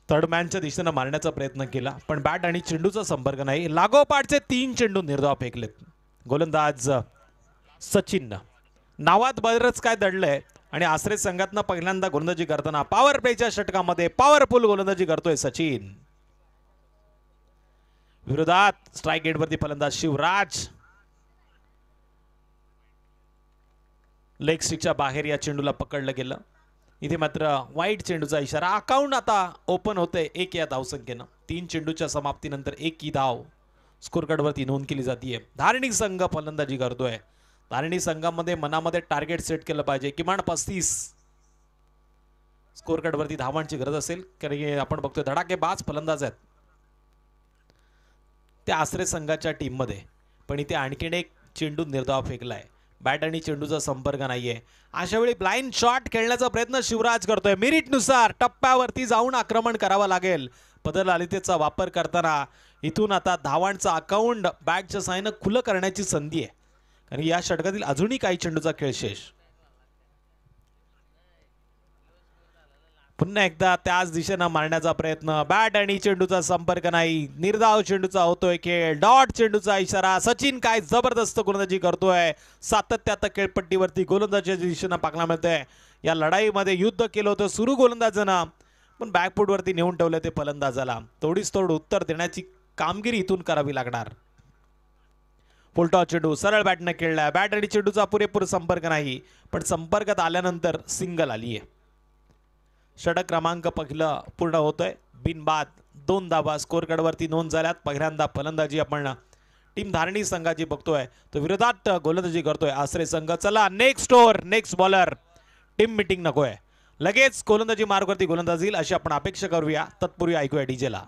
Third मॅनच्या दिशेने मारण्याचा प्रयत्न केला पण बॅट आणि चेंडूचा संपर्क नाही. लागोपाठचे 3 चेंडू निर्धाव फेकलेत. गोलंदाज सचिन नावात बरंच काय दडलंय आणि आश्रय संघातनं पहिल्यांदा गोलंदाजी करताना पॉवर प्लेच्या षटकामध्ये पॉवरफुल गोलंदाजी करतोय सचिन. विरोधात स्ट्राइक गेटवरती फलंदाज शिवराज. लेग स्टिकच्या बाहेर या चेंडूला पकडलं गेलं. इथे मात्र वाईट चेंडूचा इशारा. अकाउंट आता ओपन होतंय 1 या धावसंख्येनं. 3 चेंडूच्या समाप्तीनंतर 1 ही धाव स्कोर कार्डवरती नोंद केली जाते. धारणी संघ फलंदाजी करतोय. धारणी संघामध्ये मनामध्ये टार्गेट सेट केलं पाहिजे किमान 35 स्कोर कार्डवरती धावांची गरज असेल. कारण आपण बघतोय धडाकेबाज फलंदाज आहेत त्या आश्रय संघाच्या टीम मध्ये. पण इथे आणखीन एक चेंडू निर्धाव फेकलाय. बॅट आणि चेंडूचा संपर्क नाहीये. अशा वेळी ब्लाइंड शॉट खेळण्याचा प्रयत्न शिवराज करतोय. मेरिटनुसार टप्प्यावरती जाऊन आक्रमण करावं लागेल. पदलालितेचा वापर करताना इथून आता धावांचा अकाउंट बॅटच्या साहाय्याने खुलं करण्याची संधी आहे. कारण या षटकातील अजूनही काही चेंडूचा खेळ शेष. पुन्हा एकदा त्याच दिशेनं मारण्याचा प्रयत्न. बॅट आणि चेंडूचा संपर्क नाही. निर्धाव चेंडूचा होतोय खेळ. डॉट चेंडूचा इशारा. सचिन काय जबरदस्त गोलंदाजी करतोय. सातत्यात खेळपट्टीवरती गोलंदाजीच्या दिशेनं पाहायला मिळतंय. या लढाईमध्ये युद्ध केलं होतं सुरू गोलंदाजानं पण बॅकफूटवरती नेऊन ठेवलं ते फलंदाजाला. तोडीस तोड उत्तर देण्याची कामगिरी इथून करावी लागणार. फुलटॉ चेंडू सरळ बॅटने खेळलाय. बॅट आणि चेंडूचा पुरेपूर संपर्क नाही पण संपर्कात आल्यानंतर सिंगल आली आहे. षटक क्रमांक पहिलं पूर्ण होतोय. बिनबाद 2 धावा स्कोर कार्डवरती नोंद झाल्यात. पहिल्यांदा फलंदाजी आपण टीम धारणी संघाची बघतोय. तो विरोधात गोलंदाजी करतोय आश्रय संघ. चला next over next bowler. Team meeting नकोय. लगेच गोलंदाजी मार्गवरती गोलंदाज येईल अशी आपण अपेक्षा करूया. तत्पूर्वी ऐकूया डीजेला.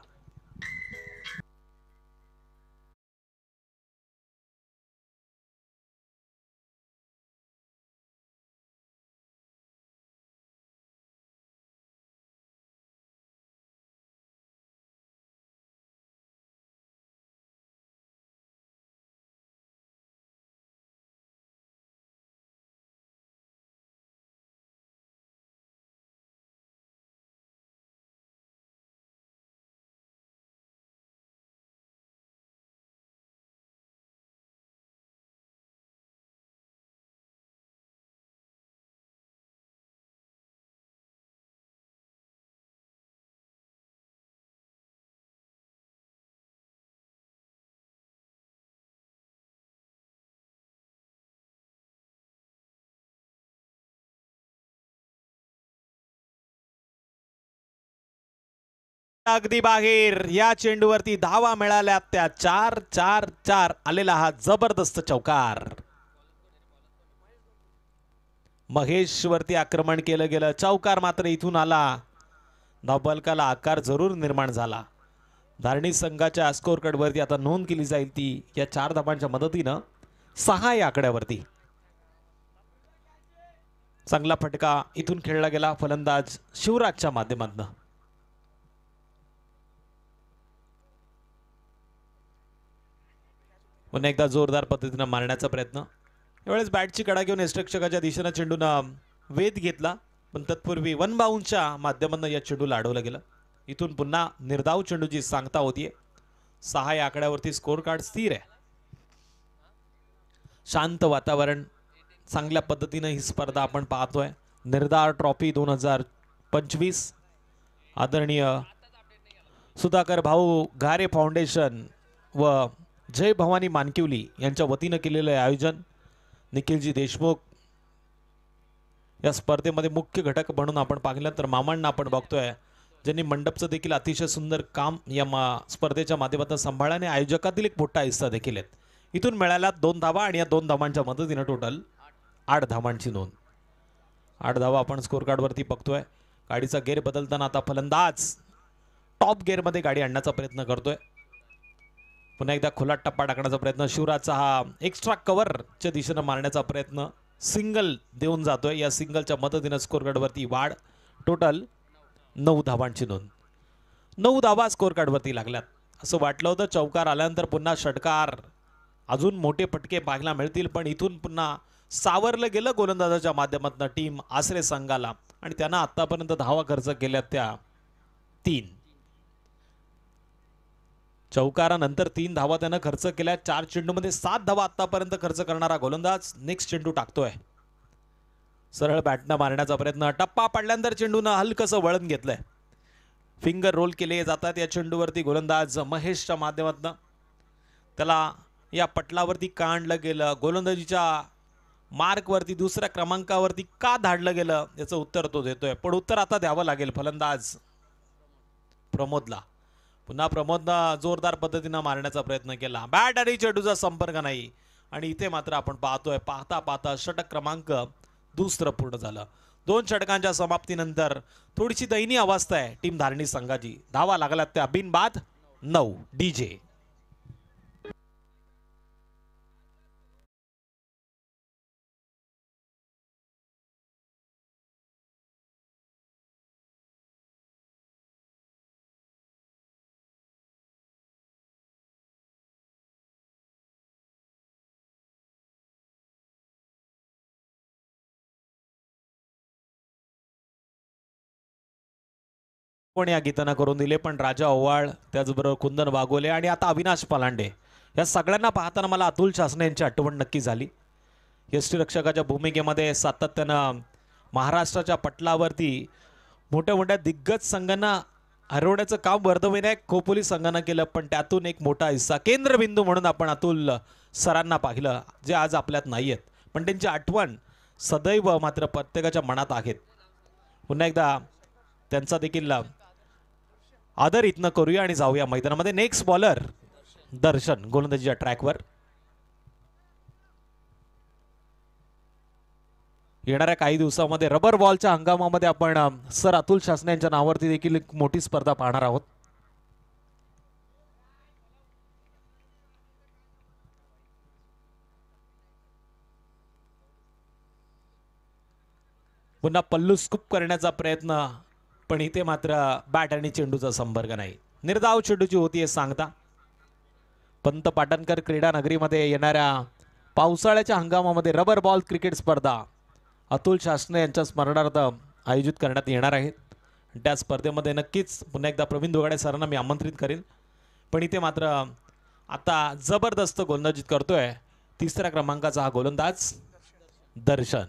अगदी बाहेर या चेंडूवरती धावा मिळाल्या त्या 4-4-4 आलेला हा जबरदस्त चौकार. महेश वरती आक्रमण केलं गेलं. चौकार मात्र इथून आला. धावफलकाला आकार जरूर निर्माण झाला. धारणी संघाच्या स्कोर कार्डवरती आता नोंद केली जाईल ती या 4 धावांच्या मदतीनं 6 या आकड्यावरती. चांगला फटका इथून खेळला गेला फलंदाज शिवराजच्या माध्यमातून. पुन्हा एकदा जोरदार पद्धतीने मारण्याचा प्रयत्न. यावेळेस बॅटची कडा घेऊन यष्टिरक्षकाच्या दिशेने चेंडूनं वेध घेतला पण तत्पूर्वी वन बाउंडच्या माध्यमातून या चेंडूला अडवलं गेलं. इथून पुन्हा निर्धाव चेंडूची सांगता होतीये. 6 या आकड्यावरती स्कोर कार्ड स्थिर आहे. शांत वातावरण. चांगल्या पद्धतीने ही स्पर्धा आपण पाहतोय. निर्धार ट्रॉफी 2025 आदरणीय सुधाकर भाऊ घारे फाउंडेशन व जय भवानी मानकिवली यांच्या वतीनं केलेलं आयोजन. निखिलजी देशमुख या स्पर्धेमध्ये मुख्य घटक म्हणून आपण पाहिलं तर मामांना आपण बघतोय ज्यांनी मंडपचं देखील अतिशय सुंदर काम या स्पर्धेच्या माध्यमातून सांभाळल्याने आयोजकातील एक मोठा हिस्सा देखील आहेत. इथून मिळाल्या 2 धावा आणि या 2 धावांच्या मदतीनं टोटल 8 धावांची नोंद. 8 धावा आपण स्कोर कार्डवरती बघतोय. गाडीचा गेअर बदलताना आता फलंदाज टॉप गेअरमध्ये गाडी आणण्याचा प्रयत्न करतोय. पुन्हा एकदा खुला टप्पा टाकण्याचा प्रयत्न. शिवराजचा हा एक्स्ट्रा कव्हरच्या दिशेनं मारण्याचा प्रयत्न. सिंगल देऊन जातोय. या सिंगलच्या मदतीनं स्कोर कार्डवरती वाढ. टोटल 9 धावांची नोंद. 9 धावा स्कोर कार्डवरती लागल्यात. असं वाटलं होतं चौकार आल्यानंतर पुन्हा षटकार अजून मोठे फटके पाहायला मिळतील पण इथून पुन्हा सावरलं गेलं गोलंदाजाच्या माध्यमातून टीम आश्रय संघाला आणि त्यांना आतापर्यंत धावा खर्च केल्या त्या 3. चौकारानंतर 3 धावा त्यानं खर्च केल्या. 4 चेंडूमध्ये 7 धावा आतापर्यंत खर्च करणारा गोलंदाज नेक्स्ट चेंडू टाकतोय. सरळ बॅटनं मारण्याचा प्रयत्न, टप्पा पडल्यानंतर चेंडूनं हलकसं वळण घेतलंय. फिंगर रोल केले जातात या चेंडूवरती. गोलंदाज महेशच्या माध्यमातून त्याला या पटलावरती का आणलं गेलं, गोलंदाजीच्या मार्कवरती दुसऱ्या क्रमांकावरती का धाडलं गेलं, याचं उत्तर तो देतोय. पण उत्तर आता द्यावं लागेल फलंदाज प्रमोदला. पुन्हा प्रमोदनं जोरदार पद्धतीनं मारण्याचा प्रयत्न केला. बॅट आणि चेंडूचा संपर्क नाही आणि इथे मात्र आपण पाहतोय, पाहता पाहता षटक क्रमांक दुसरं पूर्ण झालं. 2 षटकांच्या समाप्तीनंतर थोडीशी दयनीय अवस्था आहे टीम धारणी संघाची. धावा लागल्यात त्या बिनबाद 9. डीजे पण या गीताना करून दिले. पण राजा ओवाळ, त्याचबरोबर कुंदन वाघोले आणि आता अविनाश पलांडे, या सगळ्यांना पाहताना मला अतुल शासने यांची आठवण नक्की झाली. यष्टीरक्षकाच्या भूमिकेमध्ये सातत्यानं महाराष्ट्राच्या पटलावरती मोठ्या मोठ्या दिग्गज संघांना हरवण्याचं काम वर्धविनायक खोपोली संघानं केलं. पण त्यातून एक मोठा हिस्सा केंद्रबिंदू म्हणून आपण अतुल सरांना पाहिलं, जे आज आपल्यात नाही आहेत. पण त्यांची आठवण सदैव मात्र प्रत्येकाच्या मनात आहेत. पुन्हा एकदा त्यांचा देखील आदर इथनं करूया आणि जाऊया मैदानामध्ये. नेक्स्ट बॉलर दर्शन गोलंदाजीच्या ट्रॅकवर. येणाऱ्या काही दिवसामध्ये रबर बॉलच्या हंगामामध्ये आपण सर अतुल शासने यांच्या नावावरती देखील एक मोठी स्पर्धा पाहणार आहोत. पुन्हा पल्लू स्कूप करण्याचा प्रयत्न, पण इथे मात्र बॅट आणि चेंडूचा संपर्क नाही. निर्धाव चेंडूची होती सांगता. पंत पाटणकर क्रीडा नगरीमध्ये येणाऱ्या पावसाळ्याच्या हंगामामध्ये रबर बॉल क्रिकेट स्पर्धा अतुल शासने यांच्या स्मरणार्थ आयोजित करण्यात येणार आहेत. त्या स्पर्धेमध्ये नक्कीच पुन्हा एकदा प्रवीण दोगाडे सरांना मी आमंत्रित करेन. पण इथे मात्र आता जबरदस्त गोलंदाजी करतोय 3ऱ्या क्रमांकाचा हा गोलंदाज दर्शन,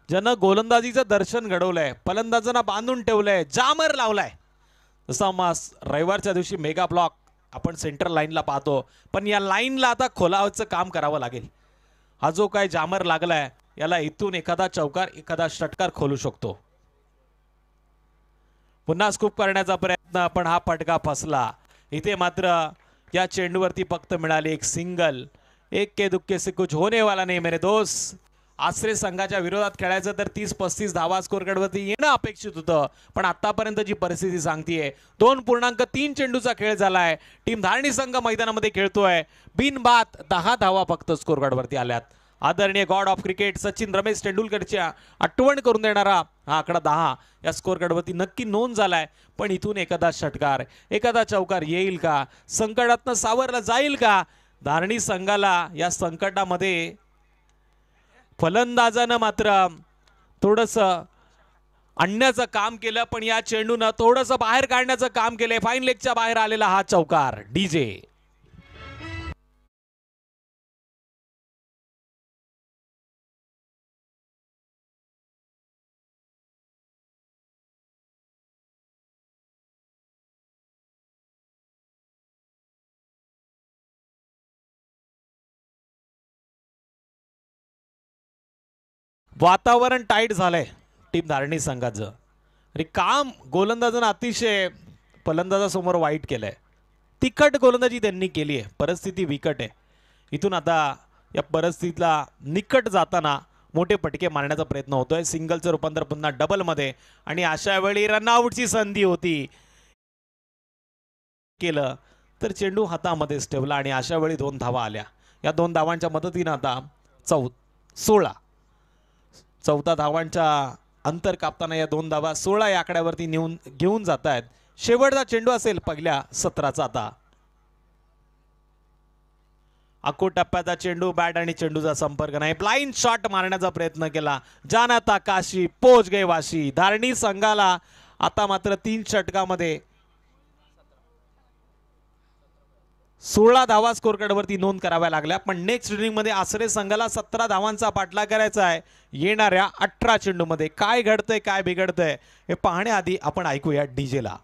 ज्यानं गोलंदाजीचं दर्शन घडवलंय, फलंदाजांना बांधून ठेवलंय, जामर लावलाय. जसं रविवारच्या दिवशी मेगा ब्लॉक आपण सेंटर लाईनला पाहतो, पण या लाईनला आता खोलावचं काम करावं लागेल. हा जो काय जामर लागलाय, याला इथून एखादा चौकार एखादा षटकार खोलू शकतो. पुन्हा स्कूप करण्याचा प्रयत्न, पण हा फटका फसला. इथे मात्र या चेंडूवरती फक्त मिळाली एक सिंगल. एक के दुक्के से कुछ होने वाला नाही मेरे दोस्त. आश्रय संघाच्या विरोधात खेळायचं तर 30-35 धावा स्कोर कार्डवरती येणं अपेक्षित होतं, पण आतापर्यंत जी परिस्थिती सांगतीये 2.3 चेंडूचा खेळ झालाय. टीम धारणी संघ मैदानामध्ये खेळतोय. बिनबाद 10 धावा फक्त स्कोर कार्डवरती आल्यात. आदरणीय god of cricket Sachin Ramesh तेंडुलकरच्या आठवण करून देणारा हा आकडा 10 या स्कोर कार्डवरती नक्की नोंद झालाय. पण इथून एखादा षटकार एखादा चौकार येईल का, संकटातनं सावरला जाईल का? धारणी संघाला या संकटामध्ये फलंदाजानं मात्र थोडंसं आणण्याचं काम केलं, पण या चेंडूनं थोडंसं बाहेर काढण्याचं काम केलंय. फाईन लेगच्या बाहेर आलेला हा चौकार. डीजे वातावरण टाईट झालंय टीम धारणी संघाचं. आणि काम गोलंदाजानं अतिशय फलंदाजासमोर वाईट केलंय. तिखट गोलंदाजी त्यांनी केली आहे. परिस्थिती विकट आहे. इथून आता या परिस्थितीला निकट जाताना मोठे फटके मारण्याचा प्रयत्न होतोय. सिंगलचं रूपांतर पुन्हा डबलमध्ये, आणि अशा वेळी रनआउटची संधी होती. केलं तर चेंडू हातामध्येच ठेवला आणि अशा वेळी 2 धावा आल्या. या 2 धावांच्या मदतीनं आता 16 चौथा धावांच्या अंतर कापताना या 2 धावा 16 या आकड्यावरती घेऊन जात आहेत. शेवटचा चेंडू असेल पहिल्या सत्राचा. आता अको टप्प्याचा चेंडू, बॅट आणि चेंडूचा संपर्क नाही. ब्लाइंड शॉट मारण्याचा प्रयत्न केला. जानाता काशी पोच गए वाशी. धारणी संघाला आता मात्र 3 षटकामध्ये 16 धावा स्कोर कार्डवरती नोंद कराव्या लागल्या, पण नेक्स्ट इनिंगमध्ये आसरे संघाला 17 धावांचा पाठलाग करायचा आहे. येणाऱ्या 18 चेंडूमध्ये काय घडतंय काय बिघडतंय हे पाहण्याआधी आपण ऐकूया डीजेला.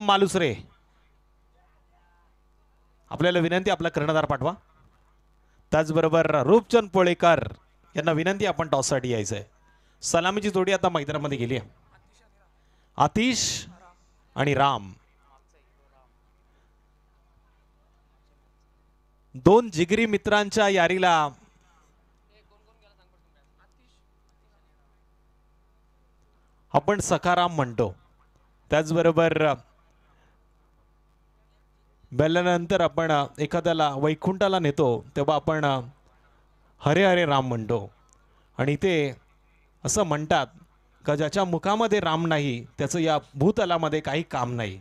मालुसरे, आपल्याला विनंती आपला कर्णधार पाठवा. त्याचबरोबर रूपचंद पोळेकर यांना विनंती आपण टॉससाठी यायचं आहे. सलामीची जोडी आता मैदानामध्ये गेली आहे. आतिश आणि राम, दोन जिगरी मित्रांच्या यारीला आपण सखाराम म्हणतो. त्याचबरोबर बेल्यानंतर आपण एखाद्याला वैकुंठाला नेतो तेव्हा आपण हरे हरे राम म्हणतो. आणि ते असं म्हणतात का ज्याच्या मुखामध्ये राम नाही त्याचं या भूतलामध्ये काही काम नाही.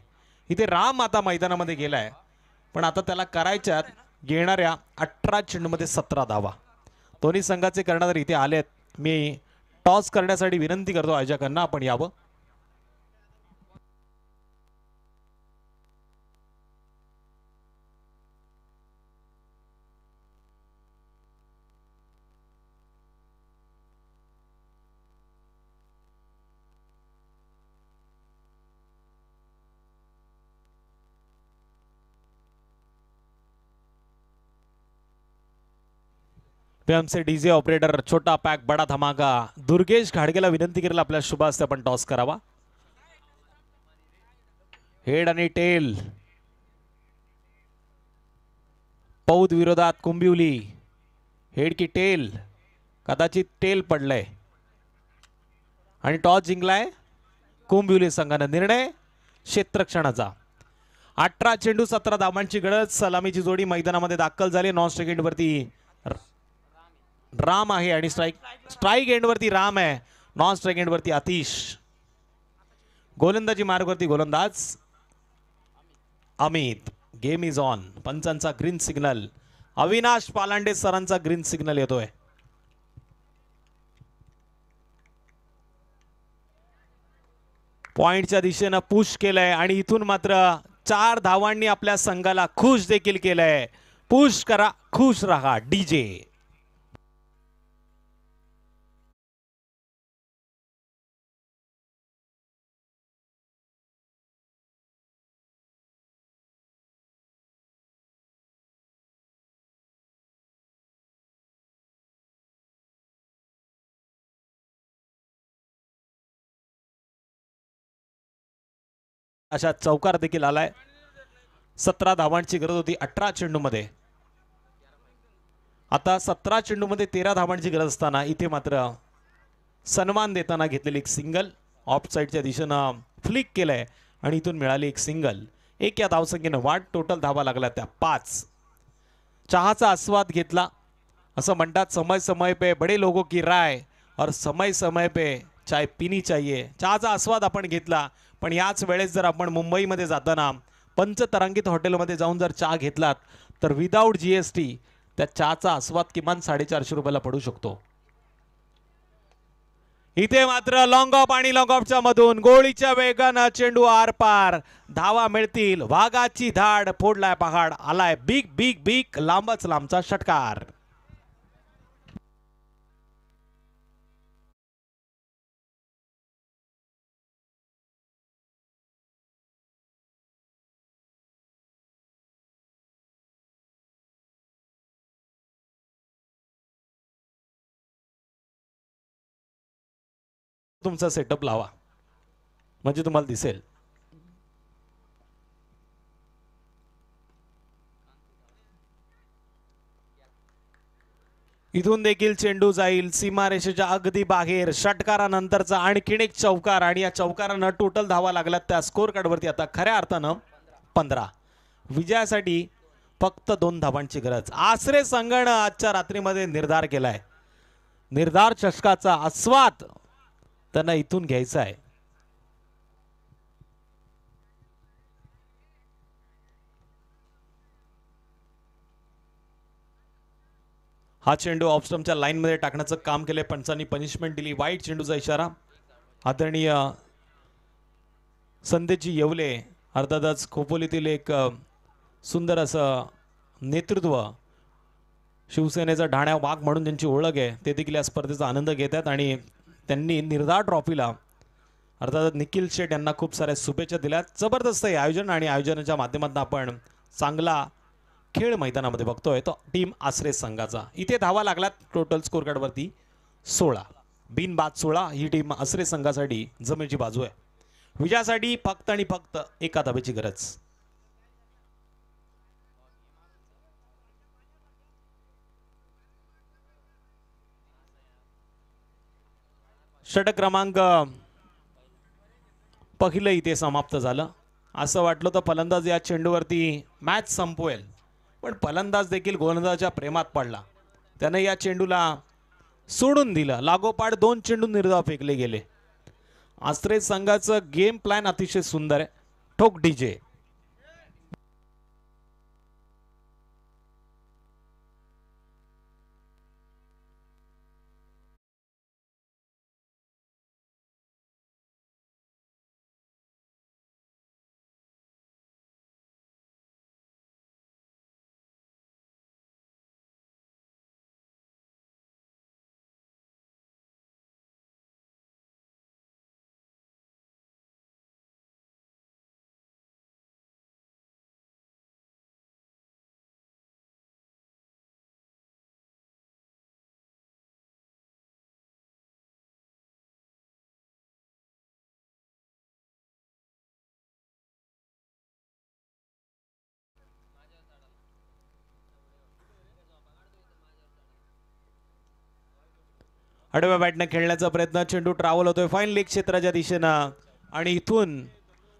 इथे राम आता मैदानामध्ये गेलाय, पण आता त्याला करायच्यात येणाऱ्या 18 चेंडूमध्ये 17 धावा. दोन्ही संघाचे कर्णधार इथे आलेत. मी टॉस करण्यासाठी विनंती करतो आयोजकांना आपण यावं. आमचे डीजे ऑपरेटर छोटा पॅक बडा धमाका दुर्गेश घाडगेला विनंती करेल आपल्या शुभ हस्ते आपण टॉस करावा. हेड आणि टेल, पौद विरोधात कुंबिवली. हेड की टेल, कदाचित टेल पडलंय आणि टॉस जिंकलाय कुंबिवली संघानं. निर्णय क्षेत्ररक्षणाचा. 18 चेंडू 17 धावांची गरज. सलामीची जोडी मैदानामध्ये दाखल झाली. नॉन स्ट्राइक एंड वरती राम आहे आणि स्ट्राइक एंड वरती राम आहे. नॉन स्ट्राइक एंड वरती आतिश. गोलंदाजी मार्गवरती गोलंदाज अमित. Game is on. पंचांचा ग्रीन सिग्नल, अविनाश पालांडे सरांचा ग्रीन सिग्नल येतोय. पॉइंटच्या दिशेनं पुश केलंय आणि इथून मात्र 4 धावांनी आपल्या संघाला खुश देखील केलंय. पुश करा, खुश रहा डीजे. अशा चौकार देखील आलाय. 17 धावांची गरज होती 18 चेंडूमध्ये. आता 17 चेंडूमध्ये 13 धावांची गरज असताना इथे मात्र सन्मान देताना घेतलेली एक सिंगल. ऑफ साईडच्या दिशेनं फ्लिक केलंय आणि इथून मिळाली एक सिंगल. एक या धावसंख्येनं वाढ. टोटल धावा लागल्या त्या 5. चहाचा आस्वाद घेतला. असं म्हणतात समय समय पे बडे लोगों की राय और समय समय पे चाय पीनी चाहिए. चहाचा आस्वाद आपण घेतला, पण याच वेळेस जर आपण मुंबईमध्ये जाताना पंचतरांकित हॉटेलमध्ये जाऊन जर चहा घेतलात तर विदाऊट GST त्या चहाचा आस्वाद किमान 450 रुपयाला पडू शकतो. इथे मात्र लॉंग ऑफ आणि लॉंग ऑफच्या मधून गोळीच्या वेगानं चेंडू आरपार. धावा मिळतील. वाघाची धाड फोडलाय पहाड. आलाय बिग बिग बिग लांबच लांबचा षटकार. तुमचा सेटअप लावा म्हणजे तुम्हाला दिसेल. इथून देखील चेंडू जाईल सीमारेषेच्या अगदी बाहेर. षटकारानंतरचा आणखीन एक चौकार आणि या चौकारानं टोटल धावा लागल्यात त्या स्कोर कार्डवरती आता खऱ्या अर्थानं 15. विजयासाठी फक्त 2 धावांची गरज. आसरे संघानं आजच्या रात्रीमध्ये निर्धार केलाय. निर्धार चषकाचा आस्वाद त्यांना इथून घ्यायचा आहे. हा चेंडू ऑफस्टम्पच्या लाईनमध्ये टाकण्याचं काम केले. पंचांनी पनिशमेंट दिली. वाईट चेंडूचा इशारा. आदरणीय संदेशजी येवले अर्थातच खोपोलीतील एक सुंदर असं नेतृत्व, शिवसेनेचा ढाण्या वाघ म्हणून त्यांची ओळख आहे, ते देखील या स्पर्धेचा आनंद घेतात आणि त्यांनी निर्धार ट्रॉफीला अर्थात निखिल शेठ यांना खूप साऱ्या शुभेच्छा दिल्यात. जबरदस्त आहे आयोजन आणि आयोजनाच्या माध्यमातून आपण चांगला खेळ मैदानामध्ये बघतोय तो टीम आसरे संघाचा. इथे धावा लागल्यात टोटल स्कोर कार्डवरती 16. बिनबाद 16 ही टीम आसरे संघासाठी जमेची बाजू आहे. विजयासाठी फक्त आणि फक्त एका धावेची गरज. षटक क्रमांक पहिलं इथे समाप्त झालं. असं वाटलं तर फलंदाज या चेंडूवरती मॅच संपवेल, पण फलंदाज देखील गोलंदाजाच्या प्रेमात पडला. त्याने या चेंडूला सोडून दिलं. लागोपाठ 2 चेंडू निर्धाव फेकले गेले. आसरे संघाचं गेम प्लॅन अतिशय सुंदर आहे. ठोक डीजे. आडव्या बॅटने खेळण्याचा प्रयत्न. चेंडू ट्रॅव्हल होतोय फाईन लेग क्षेत्राच्या दिशेनं आणि इथून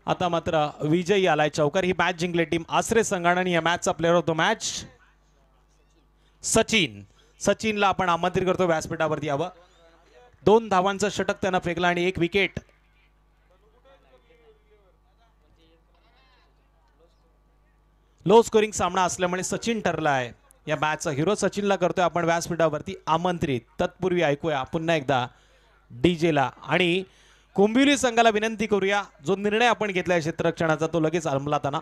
आता मात्र विजयी आलाय चौकार. ही मॅच जिंकली टीम आसरे संघाने आणि या मॅचचा player of the match Sachin. सचिनला आपण आमंत्रित करतो व्यासपीठावरती यावं. 2 धावांचं षटक त्यानं फेकला आणि 1 विकेट. लो स्कोरिंग सामना असल्यामुळे सचिन ठरलाय या मॅचचा हिरो. सचिनला करतोय आपण व्यासपीठावरती आमंत्रित. तत्पूर्वी ऐकूया पुन्हा एकदा डीजेला आणि कुंभिवली संघाला विनंती करूया, जो निर्णय आपण घेतलाय क्षेत्ररक्षणाचा तो लगेच अंमलात आणा.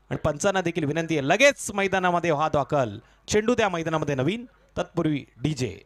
आणि पंचांना देखील विनंती आहे लगेच मैदानामध्ये व्हा दाखल. चेंडू त्या मैदानामध्ये नवीन. तत्पूर्वी डीजे.